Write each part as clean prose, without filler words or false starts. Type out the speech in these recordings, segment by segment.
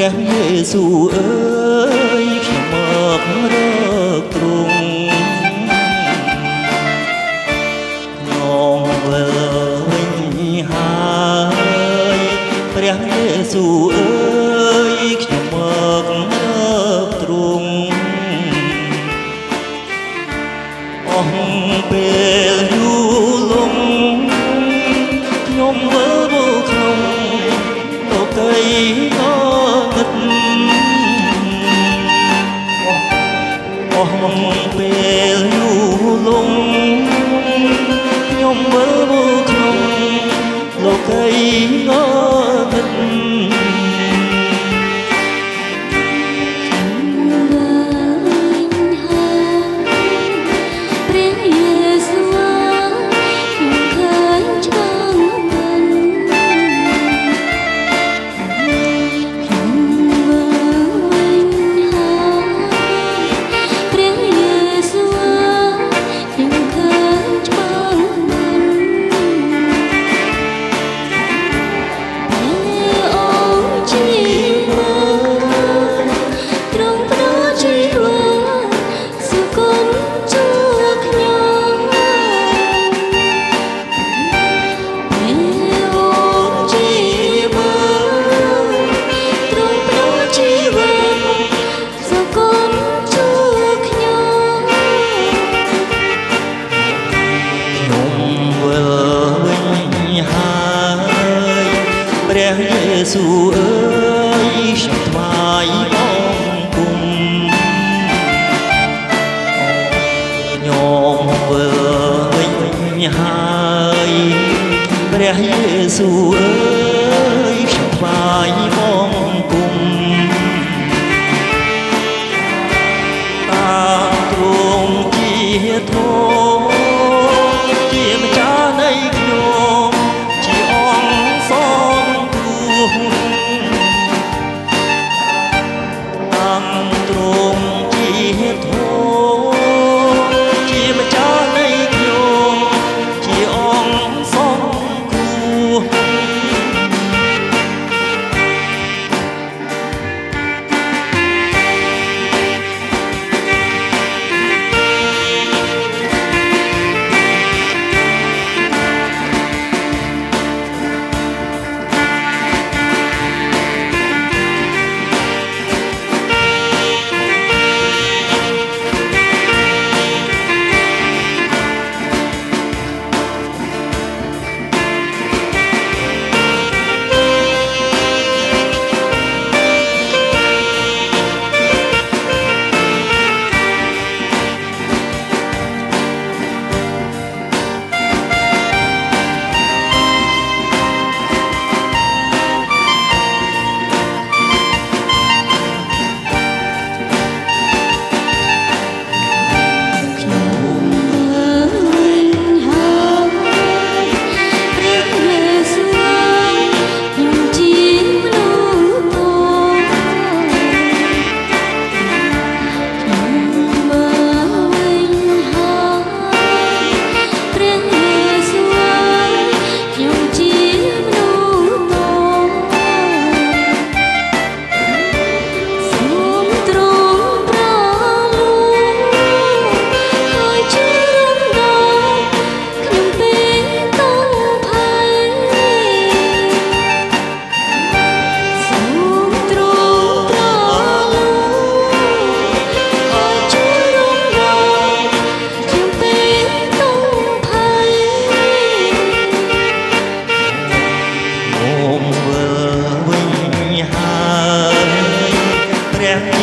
ព្រះយេស៊ូវអើយខ្ញុំមករកទ្រង់ខ្ញុំវិលវិញហើយព្រះយេស៊ូវអើយខ្ញុំមករកទ្រង់អស់ពេលយូរលងខ្ញុំវិលមកក្នុងលោកីអស់ពេលយូរលងខ្ញុំវិលមកក្នុងលោកីងងឹតព្រះយេស៊ូវអើយខ្ញុំថ្វាយបង្គំខ្ញុំវិលវិញហើយព្រះយេស៊ូវអើយខ្ញុំថ្វាយបង្គំតាមទ្រង់ជាធម៌ជាម្ចាស់នៃខ្ញុំជាអង្គសតាមទ្រង់ជាធម៌ជាម្ចាស់នៃខ្ញុំជាអង្គសង្គ្រោះ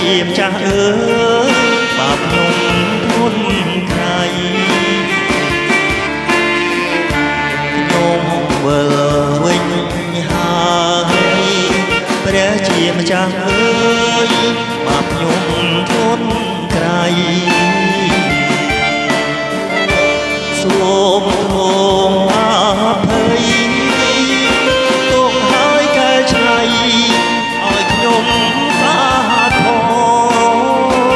ជាម្ចាស់អើយបាបខ្ញុំធ្ងន់ក្រៃខ្ញុំវិលវិញហើយព្រះជាម្ចាស់អើយបាបខ្ញុំធ្ងន់ក្រៃសូមទ្រង់អភ័យទុកហើយកែច្នៃឲ្យខ្ញុំសាធរ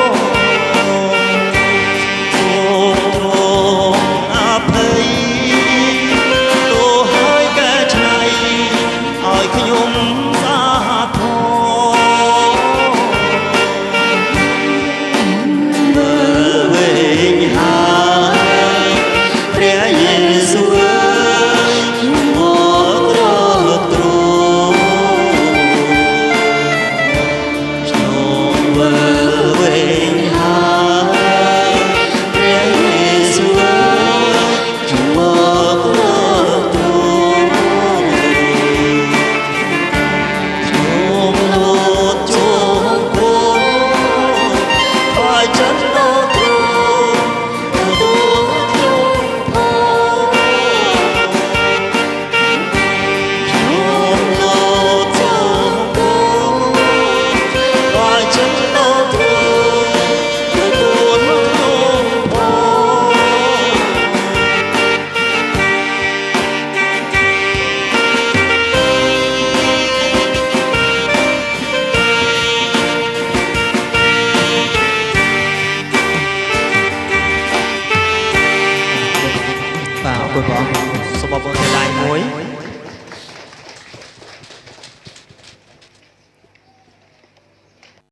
មួយ